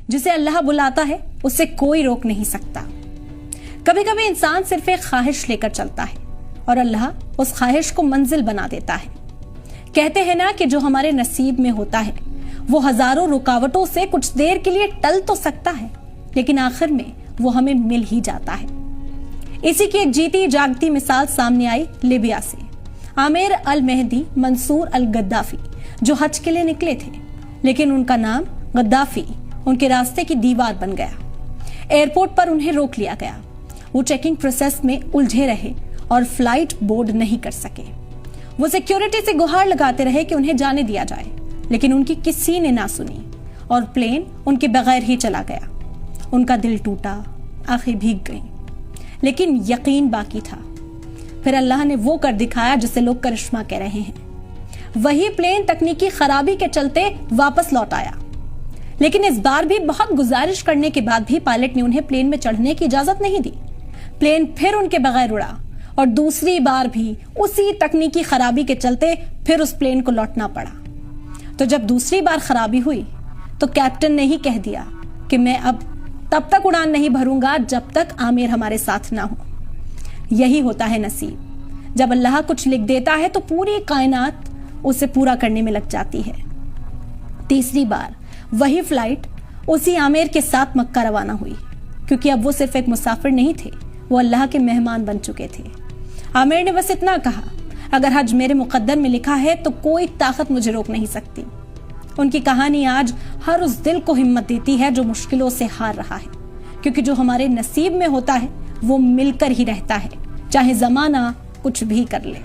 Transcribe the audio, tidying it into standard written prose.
जिसे अल्लाह बुलाता है उसे कोई रोक नहीं सकता। कभी कभी इंसान सिर्फ एक ख्वाहिश लेकर चलता है और अल्लाह उस ख्वाहिश को मंजिल बना देता है। कहते हैं ना कि जो हमारे नसीब में होता है वो हजारों रुकावटों से कुछ देर के लिए टल तो सकता है, लेकिन आखिर में वो हमें मिल ही जाता है। इसी की एक जीती जागती मिसाल सामने आई लिबिया से। आमिर अल मेहदी मंसूर अल गद्दाफी जो हज के लिए निकले थे, लेकिन उनका नाम गद्दाफी उनके रास्ते की दीवार बन गया। एयरपोर्ट पर उन्हें रोक लिया गया। वो चेकिंग प्रोसेस में उलझे रहे और फ्लाइट बोर्ड नहीं कर सके। वो सिक्योरिटी से गुहार लगाते रहे कि उन्हें जाने दिया जाए, लेकिन उनकी किसी ने ना सुनी और प्लेन उनके बगैर ही चला गया। उनका दिल टूटा, आंखें भीग गईं, लेकिन यकीन बाकी था। फिर अल्लाह ने वो कर दिखाया जिसे लोग करिश्मा कह रहे हैं। वही प्लेन तकनीकी खराबी के चलते वापस लौट आया, लेकिन इस बार भी बहुत गुजारिश करने के बाद भी पायलट ने उन्हें प्लेन में चढ़ने की इजाजत नहीं दी। प्लेन फिर उनके बगैर उड़ा और दूसरी बार भी उसी तकनीकी खराबी के चलते फिर उस प्लेन को लौटना पड़ा। तो जब दूसरी बार खराबी हुई तो कैप्टन ने ही कह दिया कि मैं अब तब तक उड़ान नहीं भरूंगा जब तक आमिर हमारे साथ ना हो। यही होता है नसीब। जब अल्लाह कुछ लिख देता है तो पूरी कायनात उसे पूरा करने में लग जाती है। तीसरी बार वही फ्लाइट उसी आमिर के साथ मक्का रवाना हुई, क्योंकि अब वो सिर्फ एक मुसाफिर नहीं थे, वो अल्लाह के मेहमान बन चुके थे। आमिर ने बस इतना कहा, अगर हज मेरे मुकद्दर में लिखा है तो कोई ताकत मुझे रोक नहीं सकती। उनकी कहानी आज हर उस दिल को हिम्मत देती है जो मुश्किलों से हार रहा है, क्योंकि जो हमारे नसीब में होता है वो मिलकर ही रहता है, चाहे जमाना कुछ भी कर ले।